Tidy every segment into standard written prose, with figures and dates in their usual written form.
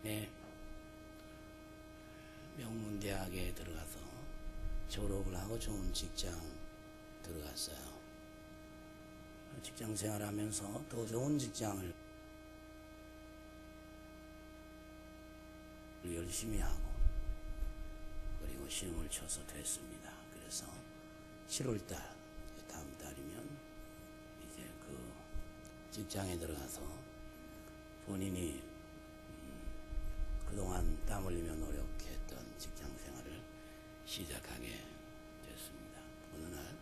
네, 명문대학에 들어가서 졸업을 하고 좋은 직장 들어갔어요. 직장 생활하면서 더 좋은 직장을 열심히 하고 그리고 시험을 쳐서 됐습니다. 그래서 7월달 다음 달이면 이제 그 직장에 들어가서 본인이 그동안 땀 흘리며 노력했던 직장 생활을 시작하게 됐습니다. 어느 날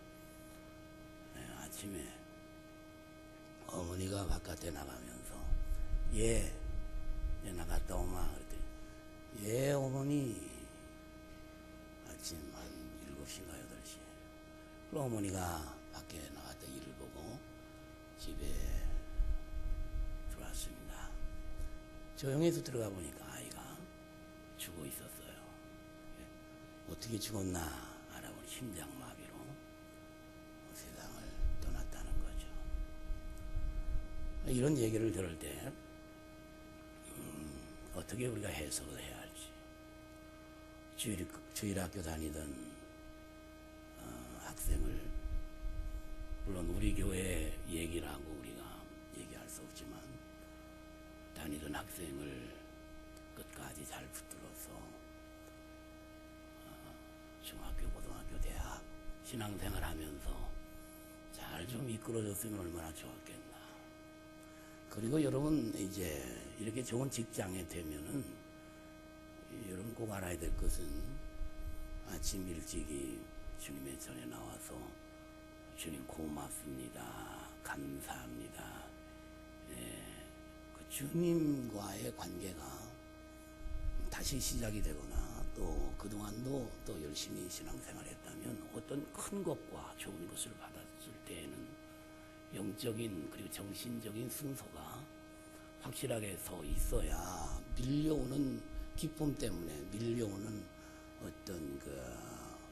아침에 어머니가 바깥에 나가면서 얘 나갔다 오마 그랬더니 예 어머니 아침 한 7시인가 8시 그 어머니가 밖에 나갔다 일을 보고 집에 들어왔습니다. 조용해서 들어가 보니까 아이가 죽어 있었어요. 어떻게 죽었나 알아보니 심장마비로 세상을 떠났다는 거죠. 이런 얘기를 들을 때 어떻게 우리가 해석을 해야 할지 주일학교 다니던 학생을 물론 우리 교회 얘기를 하고 우리가 얘기할 수 없지만 다니던 학생을 끝까지 잘 붙들어서 중학교, 고등학교, 대학 신앙생활 하면서 잘 좀 이끌어줬으면 얼마나 좋았겠나. 그리고 여러분 이제 이렇게 좋은 직장에 되면은 여러분 꼭 알아야 될 것은 아침 일찍이 주님의 전에 나와서 주님 고맙습니다. 감사합니다. 그 주님과의 관계가 다시 시작이 되거나 또 그동안도 또 열심히 신앙생활 했다면 어떤 큰 것과 좋은 것을 받았을 때에는 영적인 그리고 정신적인 순서가 확실하게 서 있어야 밀려오는 기쁨 때문에 밀려오는 어떤 그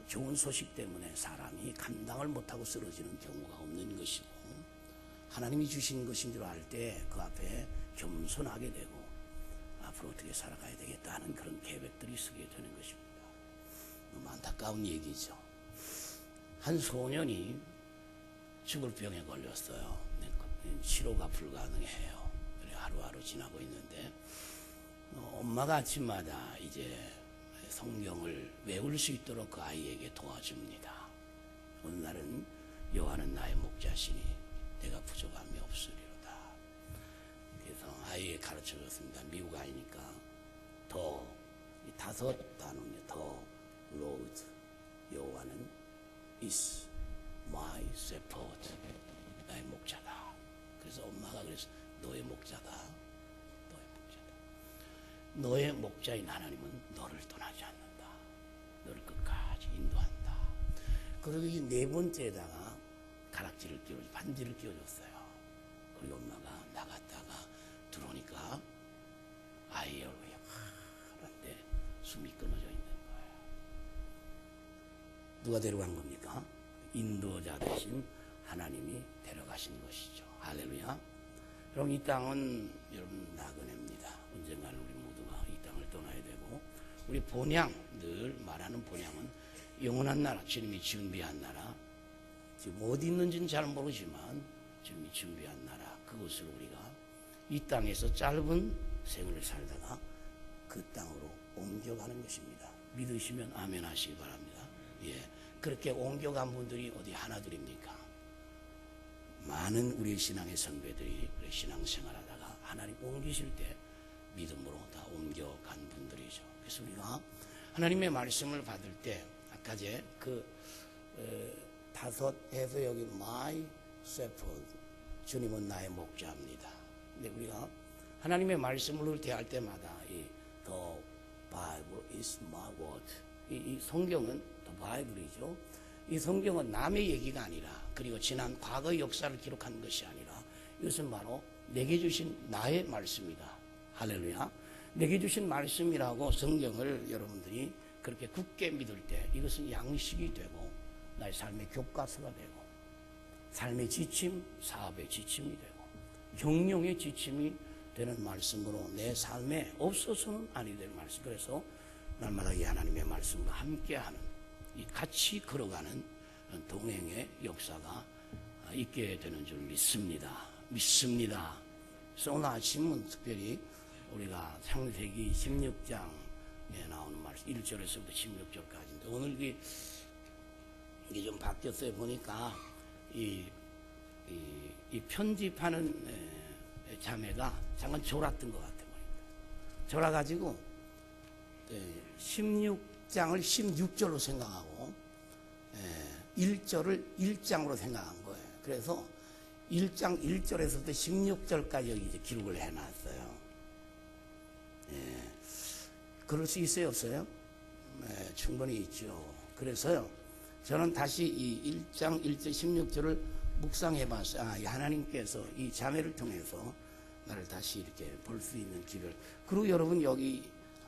좋은 소식 때문에 사람이 감당을 못하고 쓰러지는 경우가 없는 것이고 하나님이 주신 것인 줄 알 때 그 앞에 겸손하게 되고 앞으로 어떻게 살아가야 되겠다는 그런 계획들이 서게 되는 것입니다. 너무 안타까운 얘기죠. 한 소년이 죽을 병에 걸렸어요. 치료가 불가능해요. 그래 하루하루 지나고 있는데 엄마가 아침마다 이제 성경을 외울 수 있도록 그 아이에게 도와줍니다. 어느 날은 여호와는 나의 목자시니 내가 부족함이 없으리로다. 그래서 아이에게 가르쳐줬습니다. 미국 아이니까 더 5 단어입니다. 더 로드 여호와는 is my shepherd 나의 목자다. 그래서 엄마가 그래서 너의 목자다. 너의 목자다. 너의 목자인 하나님은 너를 떠나지 않는다. 너를 끝까지 인도한다. 그리고 이 4번째에다가 가락지를 반지를 끼워줬어요. 그리고 엄마가 나갔다가 들어오니까 아이의 얼굴이 파란데 숨이 끊어져 있는 거예요. 누가 데려간 겁니까? 인도자 대신 하나님이 데려가신 것이죠. 할렐루야. 그럼 이 땅은 여러분 나그네입니다. 언젠가는 우리 모두가 이 땅을 떠나야 되고 우리 본향, 늘 말하는 본향은 영원한 나라, 주님이 준비한 나라. 지금 어디 있는지는 잘 모르지만 주님이 준비한 나라, 그것을 우리가 이 땅에서 짧은 생을 살다가 그 땅으로 옮겨가는 것입니다. 믿으시면 아멘 하시기 바랍니다. 예, 그렇게 옮겨간 분들이 어디 하나둘입니까? 많은 우리 신앙의 선배들이 신앙생활하다가 하나님 옮기실 때 믿음으로 다 옮겨간 분들이죠. 그래서 우리가 하나님의 말씀을 받을 때 아까 제 그 5에서 여기 my shepherd 주님은 나의 목자입니다. 근데 우리가 하나님의 말씀을 대할 때마다 이 the Bible is my word 이 성경은 the Bible이죠. 이 성경은 남의 얘기가 아니라 그리고 지난 과거의 역사를 기록한 것이 아니라 이것은 바로 내게 주신 나의 말씀이다. 할렐루야. 내게 주신 말씀이라고 성경을 여러분들이 그렇게 굳게 믿을 때 이것은 양식이 되고 나의 삶의 교과서가 되고 삶의 지침, 사업의 지침이 되고 경영의 지침이 되는 말씀으로 내 삶에 없어서는 아니 될 말씀. 그래서 날마다 이 하나님의 말씀과 함께하는, 이 같이 걸어가는 동행의 역사가 있게 되는 줄 믿습니다. 그래서 오늘 아침은 특별히 우리가 창세기 16장에 나오는 말씀 1절에서부터 16절까지인데, 오늘 이게 좀 바뀌었어요. 보니까 이 편집하는 자매가 잠깐 졸았던 것 같아요. 졸아가지고 16장을 16절로 생각하고 1절을 1장으로 생각한 거예요. 그래서 1장 1절에서부터 16절까지 여기 이제 기록을 해놨어요. 그럴 수 있어요, 없어요? 충분히 있죠. 그래서요, 저는 다시 이 1장 1절 16절을 묵상해봤어요. 하나님께서 이 자매를 통해서 나를 다시 이렇게 볼 수 있는 길을. 그리고 여러분, 여기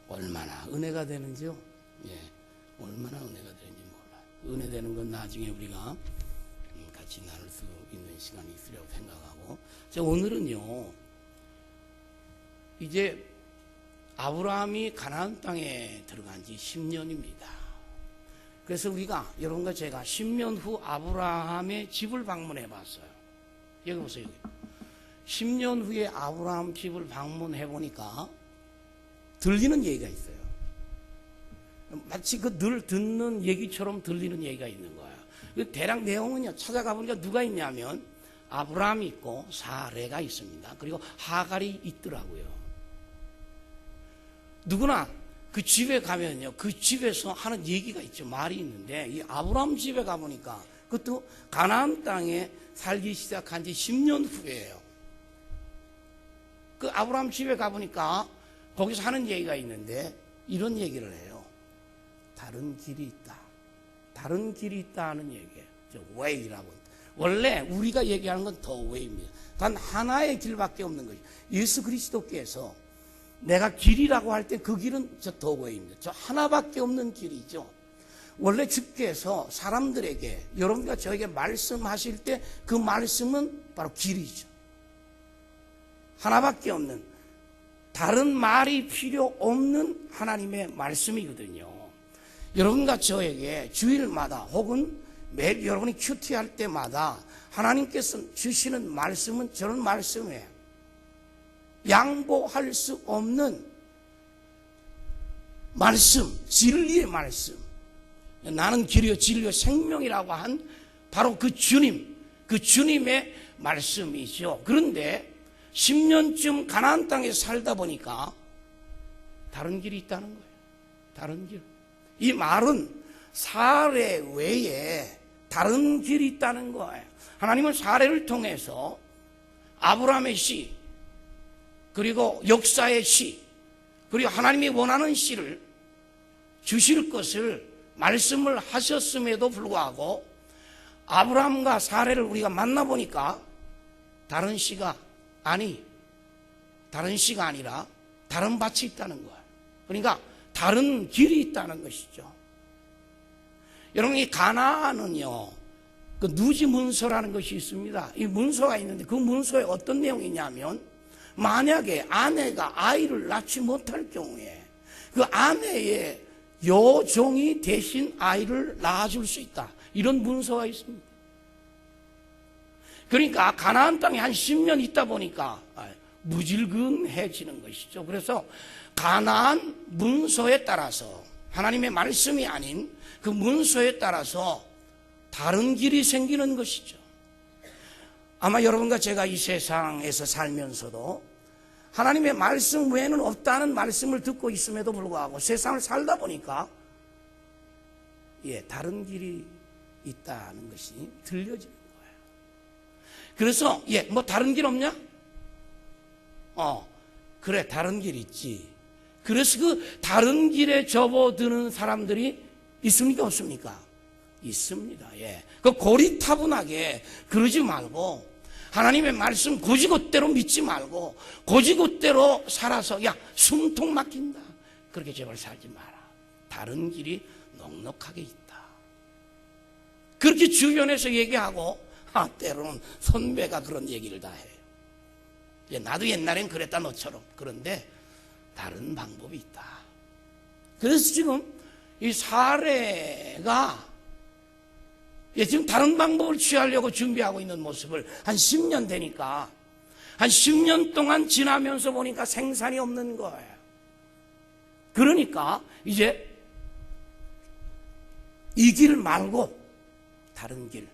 얼마나 은혜가 되는지요? 얼마나 은혜가 되는지 몰라요. 은혜 되는 건 나중에 우리가 같이 나눌 수 있는 시간이 있으려고 생각하고, 오늘은요, 이제 아브라함이 가나안 땅에 들어간 지 10년입니다. 그래서 우리가, 여러분과 제가 10년 후 아브라함의 집을 방문해 봤어요. 여기 보세요. 여기. 10년 후에 아브라함 집을 방문해 보니까 들리는 얘기가 있어요. 마치 그 늘 듣는 얘기처럼 들리는 얘기가 있는 거예요. 대략 내용은요, 찾아가 보니까 누가 있냐면 아브라함이 있고 사레가 있습니다. 그리고 하갈이 있더라고요. 누구나 그 집에 가면요, 그 집에서 하는 얘기가 있죠. 말이 있는데, 이 아브라함 집에 가보니까 그것도 가나안 땅에 살기 시작한 지 10년 후에요. 그 아브라함 집에 가보니까 거기서 하는 얘기가 있는데 이런 얘기를 해요. 다른 길이 있다. 다른 길이 있다 하는 얘기예요. way라고. 원래 우리가 얘기하는 건 the way입니다. 단 하나의 길밖에 없는 거죠. 예수 그리스도께서 내가 길이라고 할 때 그 길은 the way입니다. 저 하나밖에 없는 길이죠. 원래 주께서 사람들에게, 여러분과 저에게 말씀하실 때 그 말씀은 바로 길이죠. 하나밖에 없는, 다른 말이 필요 없는 하나님의 말씀이거든요. 여러분과 저에게 주일마다 혹은 매일 여러분이 큐티할 때마다 하나님께서 주시는 말씀은 저런 말씀이에요. 양보할 수 없는 말씀, 진리의 말씀. 나는 길이요 진리요 생명이라고 한 바로 그 주님, 그 주님의 말씀이죠. 그런데 10년쯤 가나안 땅에 살다 보니까 다른 길이 있다는 거예요. 다른 길. 이 말은 사례 외에 다른 길이 있다는 거예요. 하나님은 사례를 통해서 아브라함의 씨, 그리고 역사의 씨, 그리고 하나님이 원하는 씨를 주실 것을 말씀을 하셨음에도 불구하고 아브라함과 사례를 우리가 만나보니까 다른 씨가 아니라 다른 밭이 있다는 거예요. 그러니까 다른 길이 있다는 것이죠. 여러분, 이 가나안은요, 그 누지 문서라는 것이 있습니다. 이 문서가 있는데 그 문서에 어떤 내용이냐면, 만약에 아내가 아이를 낳지 못할 경우에 그 아내의 여종이 대신 아이를 낳아줄 수 있다. 이런 문서가 있습니다. 그러니까 가나안 땅에 한 10년 있다 보니까 무질근해지는 것이죠. 그래서 가나안 문서에 따라서, 하나님의 말씀이 아닌 그 문서에 따라서 다른 길이 생기는 것이죠. 아마 여러분과 제가 이 세상에서 살면서도 하나님의 말씀 외에는 없다는 말씀을 듣고 있음에도 불구하고 세상을 살다 보니까 다른 길이 있다는 것이 들려지는 거예요. 그래서 뭐 다른 길 없냐? 그래, 다른 길 있지. 그래서 그 다른 길에 접어드는 사람들이 있습니까, 없습니까? 있습니다. 그 고리타분하게 그러지 말고 하나님의 말씀 고지곳대로 믿지 말고 고지곳대로 살아서 숨통 막힌다, 그렇게 제발 살지 마라. 다른 길이 넉넉하게 있다. 그렇게 주변에서 얘기하고 때로는 선배가 그런 얘기를 다 해요. 나도 옛날엔 그랬다 너처럼. 그런데 다른 방법이 있다. 그래서 지금 이 사례가 지금 다른 방법을 취하려고 준비하고 있는 모습을 한 10년 되니까 한 10년 동안 지나면서 보니까 생산이 없는 거예요. 그러니까 이제 이 길 말고 다른 길.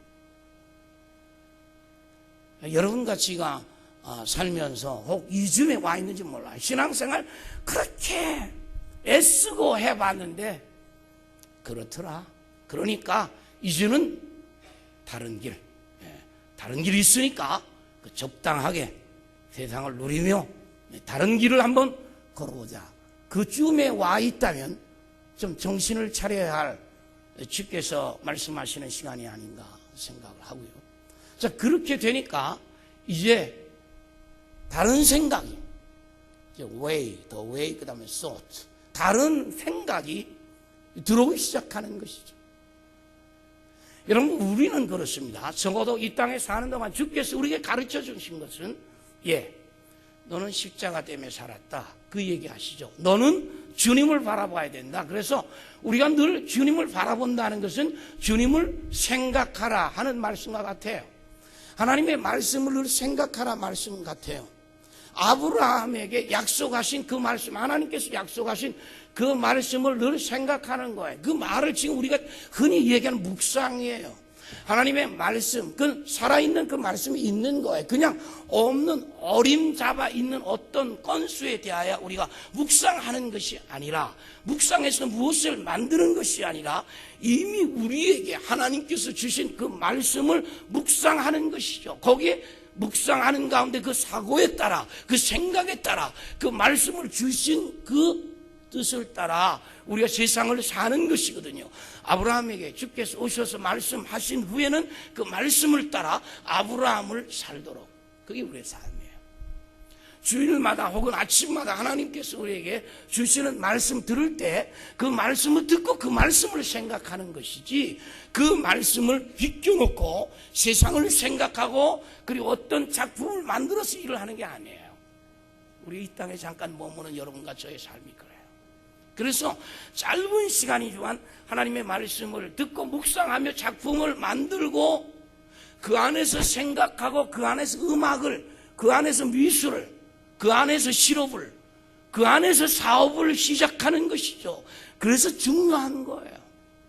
여러분같이가 살면서 혹 이쯤에 와 있는지 몰라요. 신앙생활 그렇게 애쓰고 해봤는데 그렇더라. 그러니까 이제는 다른 길, 다른 길이 있으니까 적당하게 세상을 누리며 다른 길을 한번 걸어보자. 그쯤에 와 있다면 좀 정신을 차려야 할 주께서 말씀하시는 시간이 아닌가 생각을 하고요. 자, 그렇게 되니까 이제 다른 생각이, 이제 the way, 그 다음에 thought, 다른 생각이 들어오기 시작하는 것이죠. 여러분, 우리는 그렇습니다. 적어도 이 땅에 사는 동안 주께서 우리에게 가르쳐 주신 것은, 너는 십자가 때문에 살았다. 그 얘기 하시죠. 너는 주님을 바라봐야 된다. 그래서 우리가 늘 주님을 바라본다는 것은 주님을 생각하라 하는 말씀과 같아요. 하나님의 말씀을 늘 생각하라 말씀 같아요. 아브라함에게 약속하신 그 말씀, 하나님께서 약속하신 그 말씀을 늘 생각하는 거예요. 그 말을 지금 우리가 흔히 얘기하는 묵상이에요. 하나님의 말씀, 그 살아있는 그 말씀이 있는 거예요. 그냥 없는 어림잡아 있는 어떤 건수에 대하여 우리가 묵상하는 것이 아니라, 묵상해서 무엇을 만드는 것이 아니라 이미 우리에게 하나님께서 주신 그 말씀을 묵상하는 것이죠. 거기에 묵상하는 가운데 그 사고에 따라, 그 생각에 따라, 그 말씀을 주신 그 뜻을 따라 우리가 세상을 사는 것이거든요. 아브라함에게 주께서 오셔서 말씀하신 후에는 그 말씀을 따라 아브라함을 살도록, 그게 우리의 삶이에요. 주일마다 혹은 아침마다 하나님께서 우리에게 주시는 말씀 들을 때 그 말씀을 듣고 그 말씀을 생각하는 것이지, 그 말씀을 비껴놓고 세상을 생각하고 그리고 어떤 작품을 만들어서 일을 하는 게 아니에요. 우리 이 땅에 잠깐 머무는 여러분과 저의 삶이 그래요. 그래서 짧은 시간이지만 하나님의 말씀을 듣고 묵상하며 작품을 만들고 그 안에서 생각하고 그 안에서 음악을, 그 안에서 미술을, 그 안에서 실업을, 그 안에서 사업을 시작하는 것이죠. 그래서 중요한 거예요.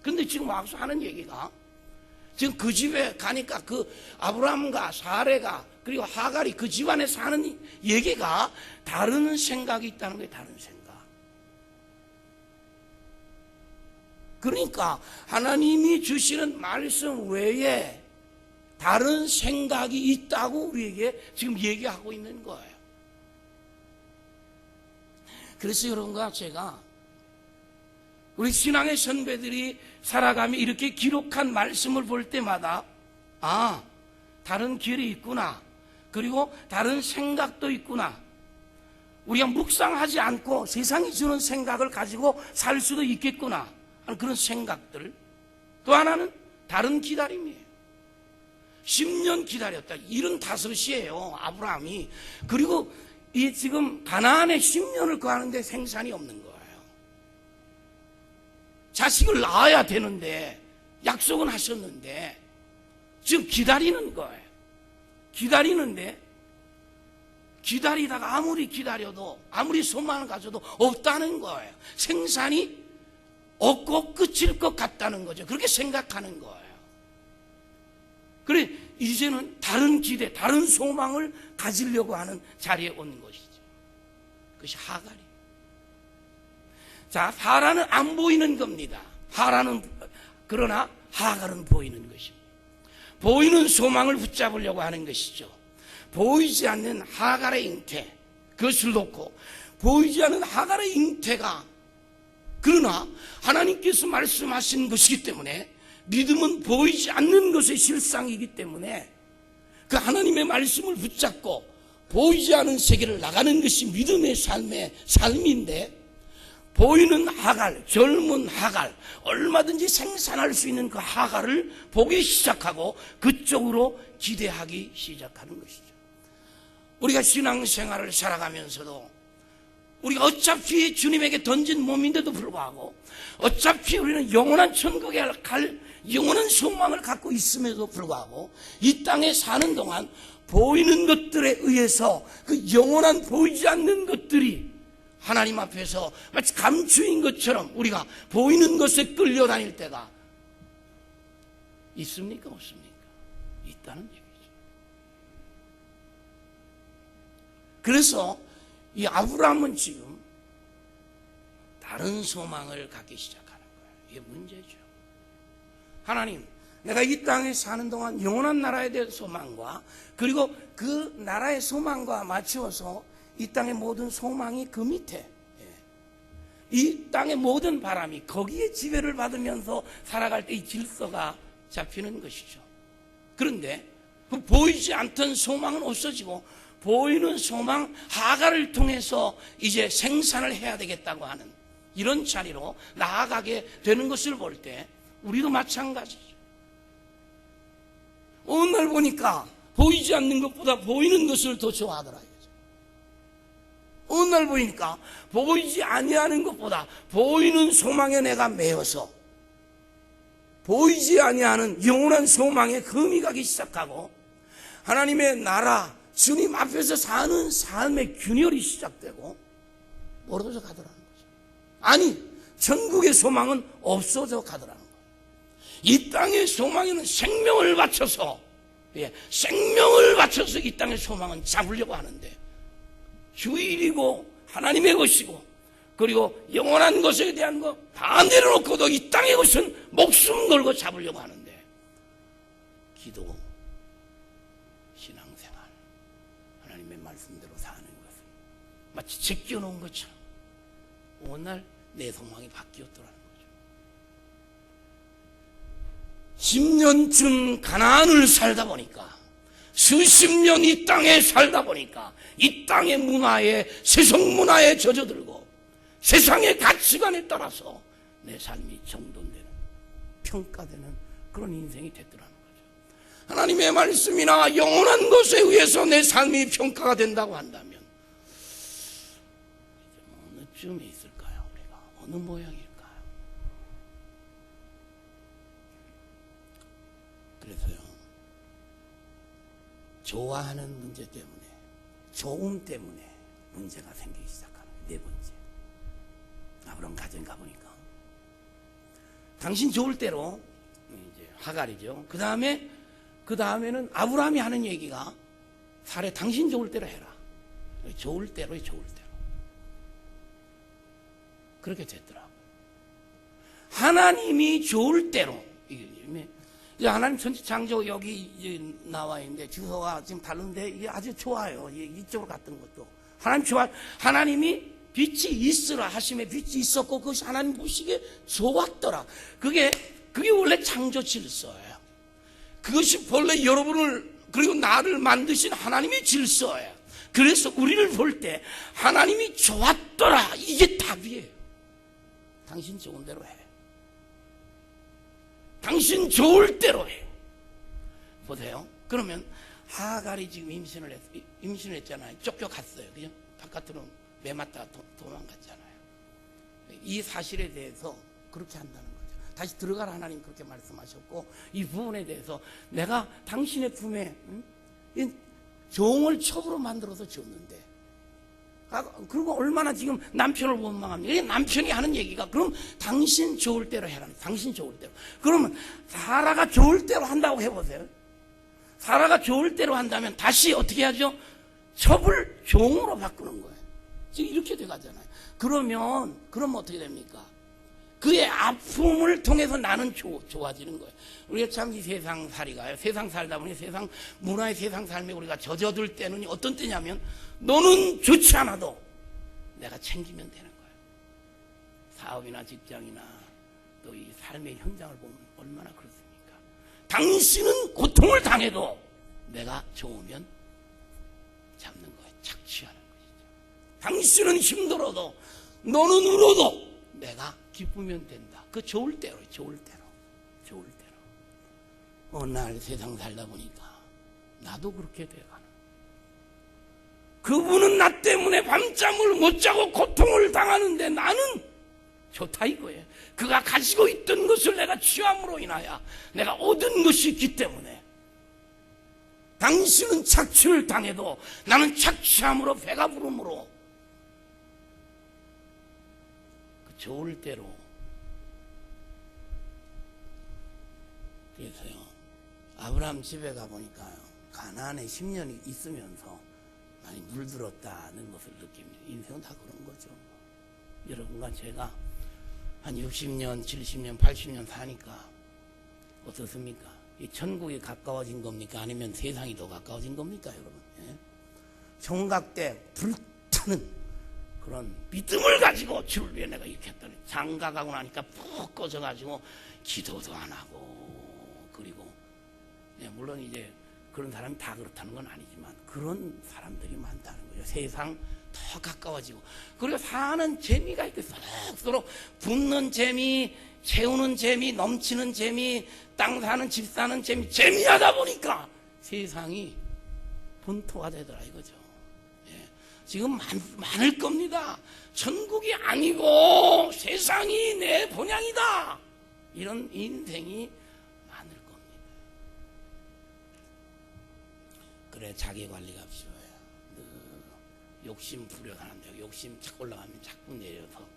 그런데 지금 와서 하는 얘기가, 지금 그 집에 가니까 그 아브라함과 사레가 그리고 하갈이 그 집안에 사는 얘기가 다른 생각이 있다는 거예요. 다른 생각. 그러니까 하나님이 주시는 말씀 외에 다른 생각이 있다고 우리에게 지금 얘기하고 있는 거예요. 그래서 여러분과 제가 우리 신앙의 선배들이 살아가며 이렇게 기록한 말씀을 볼 때마다 다른 길이 있구나, 그리고 다른 생각도 있구나, 우리가 묵상하지 않고 세상이 주는 생각을 가지고 살 수도 있겠구나 하는 그런 생각들. 또 하나는 다른 기다림이에요. 10년 기다렸다. 75이에요 아브라함이. 그리고 이 지금 가나안에 10년을 거하는데 생산이 없는 거예요. 자식을 낳아야 되는데 약속은 하셨는데 지금 기다리는 거예요. 기다리는데 기다리다가 아무리 기다려도, 아무리 소망을 가져도 없다는 거예요. 생산이 없고 끝일 것 같다는 거죠. 그렇게 생각하는 거예요. 그래 이제는 다른 기대, 다른 소망을 가지려고 하는 자리에 온 것이죠. 그것이 하갈이. 자, 하라는 안 보이는 겁니다. 그러나 하갈은 보이는 것입니다. 보이는 소망을 붙잡으려고 하는 것이죠. 보이지 않는 하갈의 잉태, 그것을 놓고 보이지 않는 하갈의 잉태가, 그러나 하나님께서 말씀하신 것이기 때문에, 믿음은 보이지 않는 것의 실상이기 때문에 그 하나님의 말씀을 붙잡고 보이지 않은 세계를 나가는 것이 믿음의 삶인데, 보이는 하갈, 젊은 하갈, 얼마든지 생산할 수 있는 그 하갈을 보기 시작하고 그쪽으로 기대하기 시작하는 것이죠. 우리가 신앙생활을 살아가면서도 우리가 어차피 주님에게 던진 몸인데도 불구하고 어차피 우리는 영원한 천국에 갈 영원한 소망을 갖고 있음에도 불구하고 이 땅에 사는 동안 보이는 것들에 의해서 그 영원한 보이지 않는 것들이 하나님 앞에서 마치 감추인 것처럼 우리가 보이는 것에 끌려다닐 때가 있습니까? 없습니까? 있다는 얘기죠. 그래서 이 아브라함은 지금 다른 소망을 갖기 시작하는 거예요. 이게 문제죠. 하나님, 내가 이 땅에 사는 동안 영원한 나라에 대한 소망과 그리고 그 나라의 소망과 맞추어서 이 땅의 모든 소망이 그 밑에, 이 땅의 모든 바람이 거기에 지배를 받으면서 살아갈 때 이 질서가 잡히는 것이죠. 그런데 그 보이지 않던 소망은 없어지고 보이는 소망 하가를 통해서 이제 생산을 해야 되겠다고 하는 이런 자리로 나아가게 되는 것을 볼 때 우리도 마찬가지죠. 어느 날 보니까 보이지 않는 것보다 보이는 것을 더 좋아하더라. 어느 날 보니까 보이지 아니하는 것보다 보이는 소망에 내가 매여서 보이지 아니하는 영원한 소망에 금이 가기 시작하고 하나님의 나라 주님 앞에서 사는 삶의 균열이 시작되고 멀어져 가더라는 거죠. 아니, 천국의 소망은 없어져 가더라는 거예요. 이 땅의 소망에는 생명을 바쳐서 생명을 바쳐서 이 땅의 소망은 잡으려고 하는데 주일이고 하나님의 것이고 그리고 영원한 것에 대한 거 다 내려놓고도 이 땅의 것은 목숨 걸고 잡으려고 하는데 기도, 신앙생활, 하나님의 말씀대로 사는 것은 마치 제껴놓은 것처럼 오늘 내 소망이 바뀌었더라는 거죠. 10년쯤 가나안을 살다 보니까 수십 년 이 땅에 살다 보니까 이 땅의 문화에 세상 문화에 젖어들고 세상의 가치관에 따라서 내 삶이 정돈되는 평가되는 그런 인생이 됐더라는 거죠. 하나님의 말씀이나 영원한 것에 의해서 내 삶이 평가가 된다고 한다면 어느 쯤에 있을까요? 우리가 어느 모양일까요? 그래서요, 좋아하는 문제 때문에, 좋음 때문에 문제가 생기기 시작하는 네 번째. 아브라함 가정 가보니까 당신 좋을 대로 이제 하갈이죠. 그 다음에는 아브라함이 하는 얘기가 사례 당신 좋을 대로 해라. 좋을 대로. 그렇게 됐더라고. 하나님이 좋을 대로. 이제 하나님 전체 창조 여기 이제 나와 있는데 주소가 지금 다른데 이게 아주 좋아요. 이쪽으로 갔던 것도 하나님 좋아. 하나님이 빛이 있으라 하심에 빛이 있었고 그것이 하나님 보시기에 좋았더라. 그게 원래 창조 질서예요. 그것이 본래 여러분을 그리고 나를 만드신 하나님의 질서예요. 그래서 우리를 볼 때 하나님이 좋았더라. 이게 답이에요. 당신 좋은 대로 해. 당신 좋을 대로 해. 보세요. 그러면 하갈이 지금 임신을 했잖아요. 쫓겨갔어요. 그죠? 바깥으로 매맞다 도망갔잖아요. 이 사실에 대해서 그렇게 한다는 거죠. 다시 들어가라 하나님 그렇게 말씀하셨고 이 부분에 대해서 내가 당신의 품에 종을 첩으로 만들어서 줬는데 그리고 얼마나 지금 남편을 원망합니까? 남편이 하는 얘기가 그럼 당신 좋을 대로 해라. 당신 좋을 대로. 그러면 사라가 좋을 대로 한다고 해보세요. 사라가 좋을 대로 한다면 다시 어떻게 하죠? 첩을 종으로 바꾸는 거예요. 지금 이렇게 돼가잖아요. 그러면 어떻게 됩니까? 그의 아픔을 통해서 나는 좋아지는 거예요. 우리가 참 이 세상 살이가요. 세상 살다 보니 세상 문화의 세상 삶에 우리가 젖어들 때는 어떤 때냐면 너는 좋지 않아도 내가 챙기면 되는 거예요. 사업이나 직장이나 또 이 삶의 현장을 보면 얼마나 그렇습니까? 당신은 고통을 당해도 내가 좋으면 잡는 거예요. 착취하는 거예요. 당신은 힘들어도 너는 울어도 내가 기쁘면 된다. 그 좋을 대로. 어느 날 세상 살다 보니까 나도 그렇게 돼가는. 그분은 나 때문에 밤잠을 못 자고 고통을 당하는데 나는 좋다 이거예요. 그가 가지고 있던 것을 내가 취함으로 인하여 내가 얻은 것이 있기 때문에, 당신은 착취를 당해도 나는 착취함으로 배가 부름으로 그 좋을 대로. 그래서요, 아브라함 집에 가보니까요, 가나안에 10년이 있으면서 많이 물들었다는 것을 느낍니다. 인생은 다 그런 거죠. 여러분과 제가 한 60년, 70년, 80년 사니까 어떻습니까? 이 천국이 가까워진 겁니까? 아니면 세상이 더 가까워진 겁니까, 여러분? 예? 총각대 불타는 그런 믿음을 가지고 주를 위해 내가 이렇게 했더니 장가가고 나니까 푹 꺼져가지고 기도도 안 하고, 그리고 예, 물론 이제 그런 사람이 다 그렇다는 건 아니지만 그런 사람들이 많다는 거죠. 세상 더 가까워지고, 그리고 사는 재미가 이렇게 서로 붙는 재미, 채우는 재미, 넘치는 재미, 땅 사는, 집 사는 재미, 재미하다 보니까 세상이 본토가 되더라 이거죠. 예. 지금 많을 겁니다. 천국이 아니고 세상이 내 본향이다, 이런 인생이 많을 겁니다. 그래, 자기 관리가 필요해요. 욕심 부려 사람들, 욕심 자꾸 올라가면 자꾸 내려서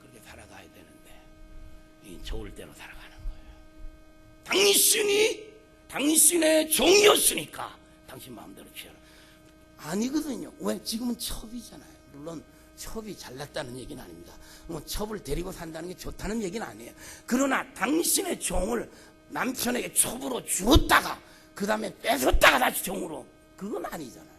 그렇게 살아가야 되는데 좋을 대로 살아가는 거예요. 당신의 종이었으니까 당신 마음대로 취하라. 아니거든요. 왜? 지금은 첩이잖아요. 물론 첩이 잘났다는 얘기는 아닙니다. 뭐 첩을 데리고 산다는 게 좋다는 얘기는 아니에요. 그러나 당신의 종을 남편에게 첩으로 주었다가 그 다음에 뺏었다가 다시 종으로, 그건 아니잖아요.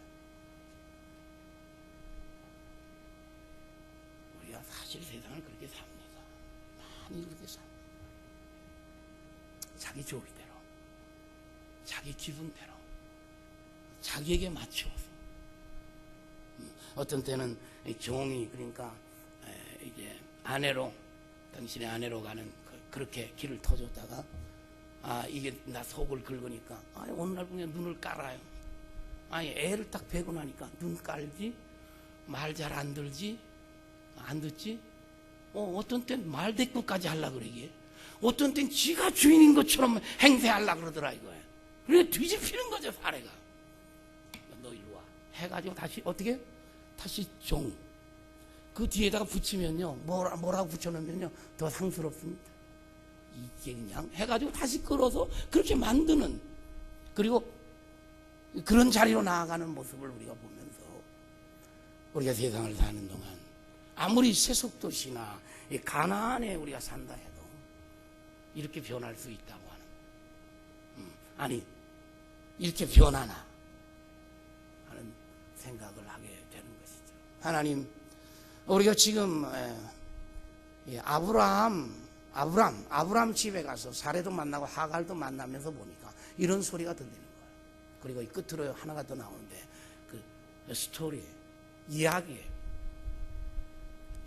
우리가 사실 세상을 그렇게 삽니다. 많이 그렇게 삽니다. 자기 좋을대로, 자기 기분대로, 자기에게 맞춰서. 어떤 때는 종이, 그러니까 이제 아내로, 당신의 아내로 가는 그렇게 길을 터줬다가, 이게 나 속을 긁으니까, 어느 날 그냥 눈을 깔아요. 애를 딱 베고 나니까 눈 깔지, 말 잘 안 들지, 안 듣지. 어떤 땐 말 대꾸까지 하려고 그러기에, 어떤 땐 지가 주인인 것처럼 행세하려고 그러더라 이거예요. 그래 뒤집히는 거죠, 사례가. 너 일로 와 해가지고 다시 어떻게? 다시 종. 그 뒤에다가 붙이면요, 뭐라고 붙여놓으면요 더 상스럽습니다. 이게 그냥 해가지고 다시 끌어서 그렇게 만드는, 그리고 그런 자리로 나아가는 모습을 우리가 보면서 우리가 세상을 사는 동안 아무리 세속도시나 가나안에 우리가 산다 해도 이렇게 변할 수 있다고 하는, 아니 이렇게 변하나 하는 생각을 하게 되는 것이죠. 하나님, 우리가 지금 아브람 집에 가서 사례도 만나고 하갈도 만나면서 보니까 이런 소리가 들리는 거예요. 그리고 이 끝으로 하나가 더 나오는데, 그 스토리, 이야기예요.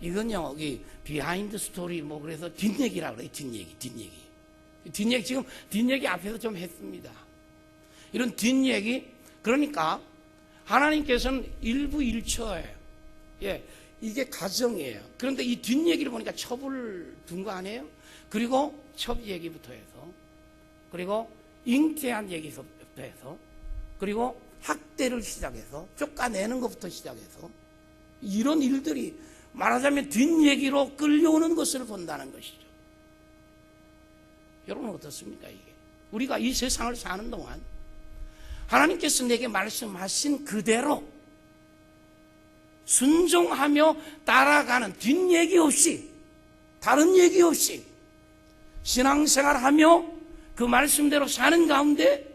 이건요, 여기 비하인드 스토리, 뭐 그래서 뒷얘기라고 그래요. 뒷얘기. 지금 뒷얘기 앞에서 좀 했습니다. 이런 뒷얘기, 그러니까 하나님께서는 일부일처예요. 예, 이게 가정이에요. 그런데 이 뒷얘기를 보니까 첩을 둔 거 아니에요? 그리고 첩 얘기부터 해서, 그리고 잉태한 얘기부터 해서, 그리고 학대를 시작해서 쫓아내는 것부터 시작해서, 이런 일들이 말하자면 뒷얘기로 끌려오는 것을 본다는 것이죠. 여러분 어떻습니까? 이게 우리가 이 세상을 사는 동안 하나님께서 내게 말씀하신 그대로 순종하며 따라가는, 뒷얘기 없이, 다른 얘기 없이 신앙생활하며 그 말씀대로 사는 가운데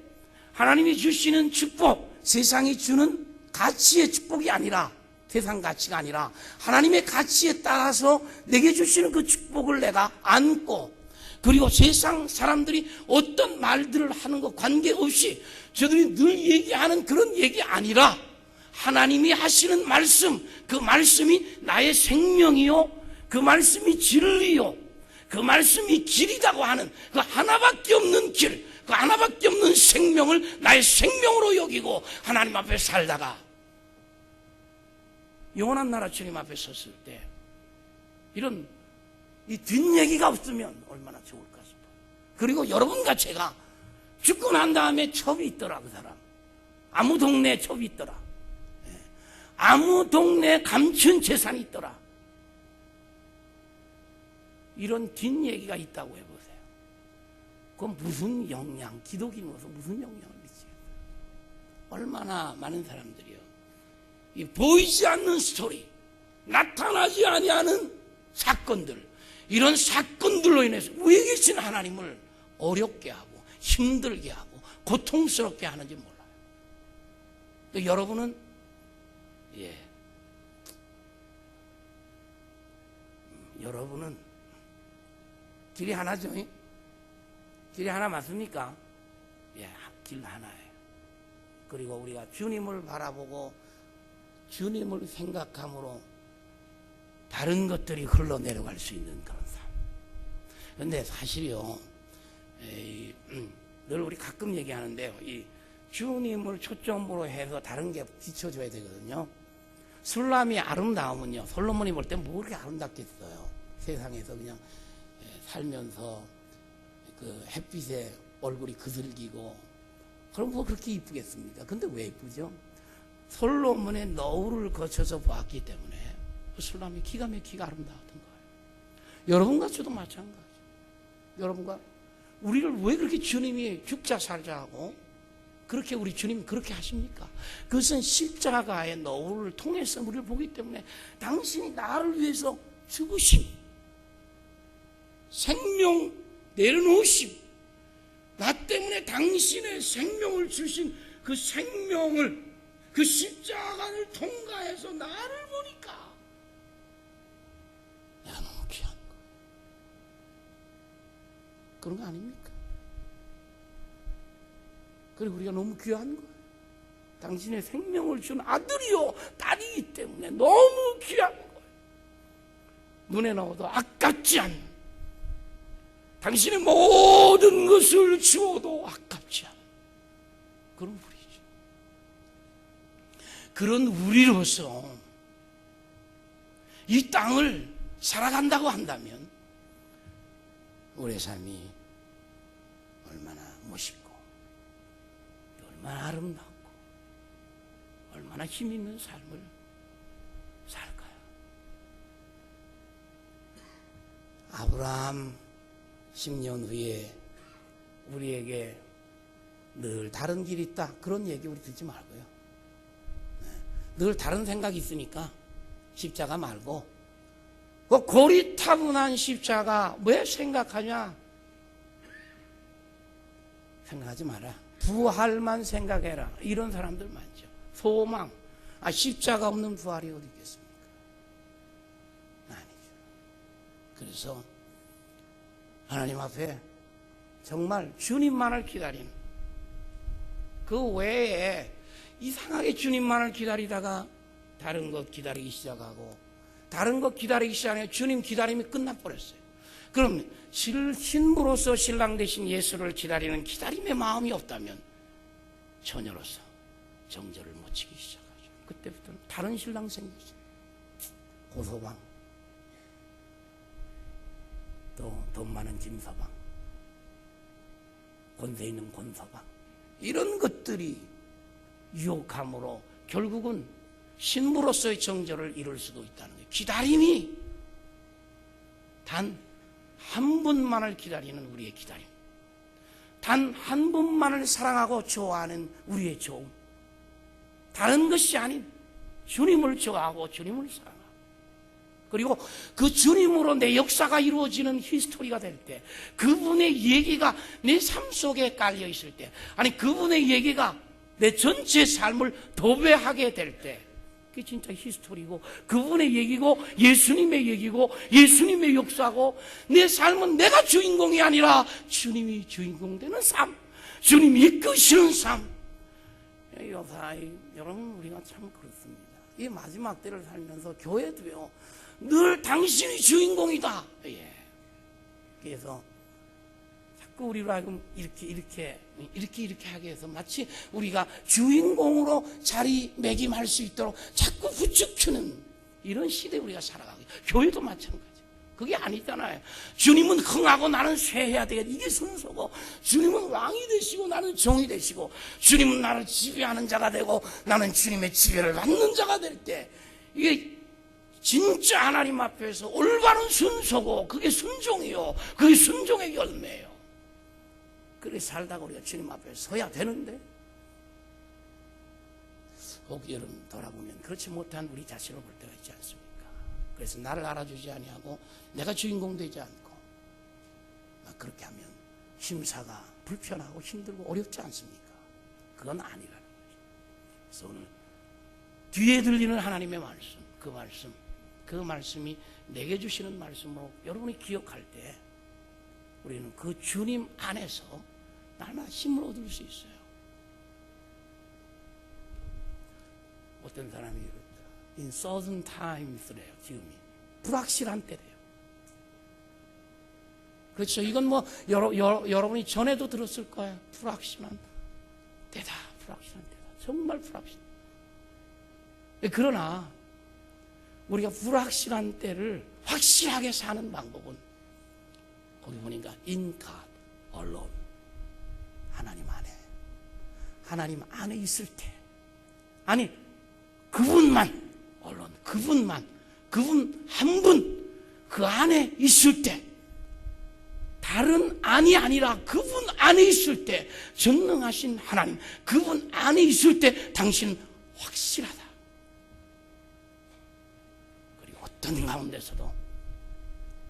하나님이 주시는 축복, 세상이 주는 가치의 축복이 아니라, 세상 가치가 아니라 하나님의 가치에 따라서 내게 주시는 그 축복을 내가 안고, 그리고 세상 사람들이 어떤 말들을 하는 것 관계없이 저들이 늘 얘기하는 그런 얘기 아니라 하나님이 하시는 말씀, 그 말씀이 나의 생명이요, 그 말씀이 진리요, 그 말씀이 길이라고 하는 그 하나밖에 없는 길, 그 하나밖에 없는 생명을 나의 생명으로 여기고 하나님 앞에 살다가 영원한 나라 주님 앞에 섰을 때 이런 이 뒷얘기가 없으면 얼마나 좋을까 싶어. 그리고 여러분과 제가 죽고 난 다음에 첩이 있더라. 그 사람 아무 동네에 첩이 있더라. 아무 동네에 감춘 재산이 있더라. 이런 뒷얘기가 있다고 해보세요. 그건 무슨 영향, 기독인으로서 무슨 영향을 미치겠어요? 얼마나 많은 사람들이요, 이 보이지 않는 스토리, 나타나지 아니하는 사건들, 이런 사건들로 인해서 왜 계신 하나님을 어렵게 하고 힘들게 하고 고통스럽게 하는지 몰라요. 또 여러분은 여러분은 길이 하나죠? 길이 하나 맞습니까? 길 하나예요. 그리고 우리가 주님을 바라보고 주님을 생각함으로 다른 것들이 흘러내려갈 수 있는 그런 삶. 그런데 사실요, 늘 우리 가끔 얘기하는데요, 이 주님을 초점으로 해서 다른 게 비춰줘야 되거든요. 술람이 아름다우면요, 솔로몬이 볼 때 뭐 그렇게 아름답겠어요. 세상에서 그냥 살면서 그 햇빛에 얼굴이 그슬기고, 그럼 뭐 그렇게 이쁘겠습니까? 근데 왜 이쁘죠? 솔로몬의 너울을 거쳐서 보았기 때문에 그 술람이 기가 막히게 아름다웠던 거예요. 여러분과 저도 마찬가지. 여러분과 우리를 왜 그렇게 주님이 죽자 살자 하고 그렇게 우리 주님이 그렇게 하십니까? 그것은 십자가의 너울을 통해서 우리를 보기 때문에 당신이 나를 위해서 죽으심, 생명 내려놓으심, 나 때문에 당신의 생명을 주신 그 생명을, 그 십자가를 통과해서 나를 보니까 야, 너무 귀한 거. 그런 거 아닙니까? 그리고 우리가 너무 귀한 거예요. 당신의 생명을 준 아들이요 딸이기 때문에 너무 귀한 거예요. 눈에 넣어도 아깝지 않는, 당신의 모든 것을 주어도 아깝지 않은 그런 우리죠. 그런 우리로서 이 땅을 살아간다고 한다면 우리의 삶이 얼마나 멋있고 얼마나 아름답고 얼마나 힘 있는 삶을 살까요? 아브라함 10년 후에 우리에게 늘 다른 길이 있다, 그런 얘기 우리 듣지 말고요. 늘 다른 생각이 있으니까 십자가 말고, 그 고리타분한 십자가 왜 생각하냐? 생각하지 마라. 부활만 생각해라. 이런 사람들 많죠. 소망, 십자가 없는 부활이 어디 있겠습니까? 아니죠. 그래서 하나님 앞에 정말 주님만을 기다리는, 그 외에 이상하게 주님만을 기다리다가 다른 것 기다리기 시작하고, 다른 것 기다리기 시작하면 주님 기다림이 끝나버렸어요. 그럼 신부로서 신랑 되신 예수를 기다리는 기다림의 마음이 없다면 처녀로서 정절을 못 지기 시작하죠. 그때부터는 다른 신랑 생기죠. 고소방, 또 돈 많은 짐서방, 권세 있는 권서방, 이런 것들이 유혹함으로 결국은 신부로서의 정절을 이룰 수도 있다는 거예요. 기다림이 단 한 분만을 기다리는 우리의 기다림, 단 한 분만을 사랑하고 좋아하는 우리의 좋음, 다른 것이 아닌 주님을 좋아하고 주님을 사랑하고, 그리고 그 주님으로 내 역사가 이루어지는 히스토리가 될 때, 그분의 얘기가 내 삶 속에 깔려 있을 때, 아니 그분의 얘기가 내 전체 삶을 도배하게 될 때, 그게 진짜 히스토리고 그분의 얘기고 예수님의 얘기고 예수님의 역사고, 내 삶은 내가 주인공이 아니라 주님이 주인공 되는 삶, 주님이 이끄시는 삶. 여러분, 우리가 참 그렇습니다. 이 마지막 때를 살면서 교회도요, 늘 당신이 주인공이다. 그래서 자꾸 우리로 하여금 이렇게 하게 해서 마치 우리가 주인공으로 자리매김할 수 있도록 자꾸 부추기는 이런 시대에 우리가 살아가고, 교회도 마찬가지. 그게 아니잖아요. 주님은 흥하고 나는 쇠해야 되겠다. 이게 순서고, 주님은 왕이 되시고 나는 종이 되시고, 주님은 나를 지배하는 자가 되고 나는 주님의 지배를 받는 자가 될 때, 이게 진짜 하나님 앞에서 올바른 순서고, 그게 순종이요, 그게 순종의 열매예요. 그렇게 살다가 우리가 주님 앞에 서야 되는데, 혹 여러분 돌아보면 그렇지 못한 우리 자신을 볼 때가 있지 않습니까? 그래서 나를 알아주지 아니하고 내가 주인공 되지 않고 막 그렇게 하면 심사가 불편하고 힘들고 어렵지 않습니까? 그건 아니라는 거죠. 그래서 오늘 뒤에 들리는 하나님의 말씀, 그 말씀이 내게 주시는 말씀으로 여러분이 기억할 때 우리는 그 주님 안에서 날마다 힘을 얻을 수 있어요. 어떤 사람이 이렇다. In certain times래요. 지금이 불확실한 때래요. 그렇죠. 이건 뭐 여러분이 전에도 들었을 거예요. 불확실한 때다. 불확실한 때다. 정말 불확실한. 그러나 우리가 불확실한 때를 확실하게 사는 방법은 거기 보니까 in God alone, 하나님 안에 있을 때, 아니 그분만, 그분 한 분 그 안에 있을 때, 다른 안이 아니라 그분 안에 있을 때, 전능하신 하나님 그분 안에 있을 때 당신은 확실하다. 그리고 어떤 가운데서도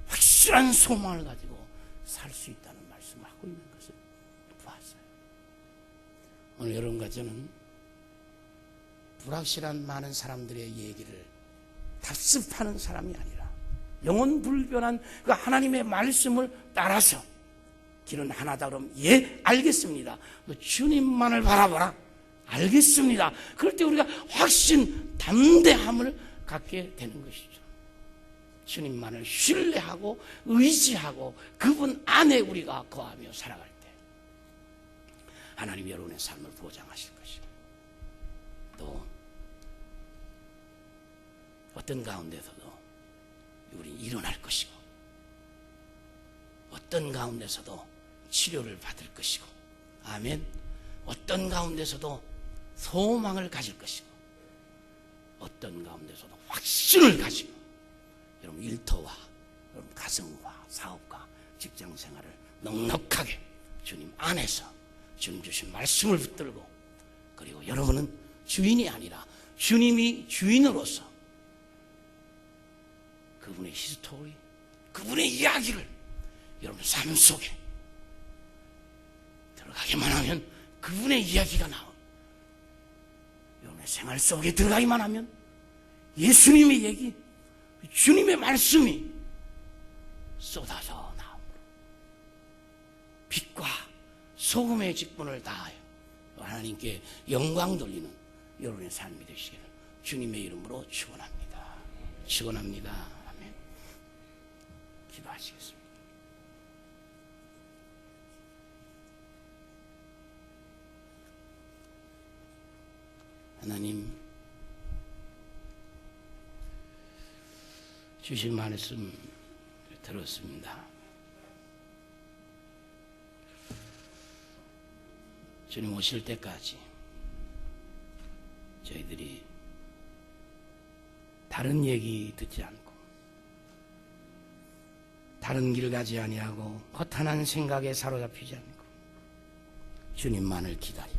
확실한 소망을 가지고 살 수 있다는 말씀을 하고 있는 것을 보았어요. 오늘 여러분과 저는 불확실한 많은 사람들의 얘기를 답습하는 사람이 아니라 영원 불변한 그 하나님의 말씀을 따라서 길은 하나다 그러면 예 알겠습니다. 주님만을 바라보라. 알겠습니다. 그럴 때 우리가 확신, 담대함을 갖게 되는 것이죠. 주님만을 신뢰하고 의지하고 그분 안에 우리가 거하며 살아갈 때 하나님이 여러분의 삶을 보장하실 것이고, 또 어떤 가운데서도 우리 일어날 것이고, 어떤 가운데서도 치료를 받을 것이고, 아멘. 어떤 가운데서도 소망을 가질 것이고, 어떤 가운데서도 확신을 가지고, 여러분 일터와 여러분 가정과 사업과 직장 생활을 넉넉하게 주님 안에서 주님 주신 말씀을 붙들고, 그리고 여러분은 주인이 아니라 주님이 주인으로서 그분의 히스토리, 그분의 이야기를 여러분 삶 속에 들어가기만 하면, 그분의 이야기가 나온 여러분의 생활 속에 들어가기만 하면 예수님의 얘기, 주님의 말씀이 쏟아져 나오므로 빛과 소금의 직분을 다하여 하나님께 영광 돌리는 여러분의 삶이 되시기를 주님의 이름으로 축원합니다. 축원합니다. 아멘. 기도하시겠습니다. 하나님, 주신 말씀 들었습니다. 주님 오실 때까지 저희들이 다른 얘기 듣지 않고, 다른 길 가지 아니하고, 허탄한 생각에 사로잡히지 않고 주님만을 기다리고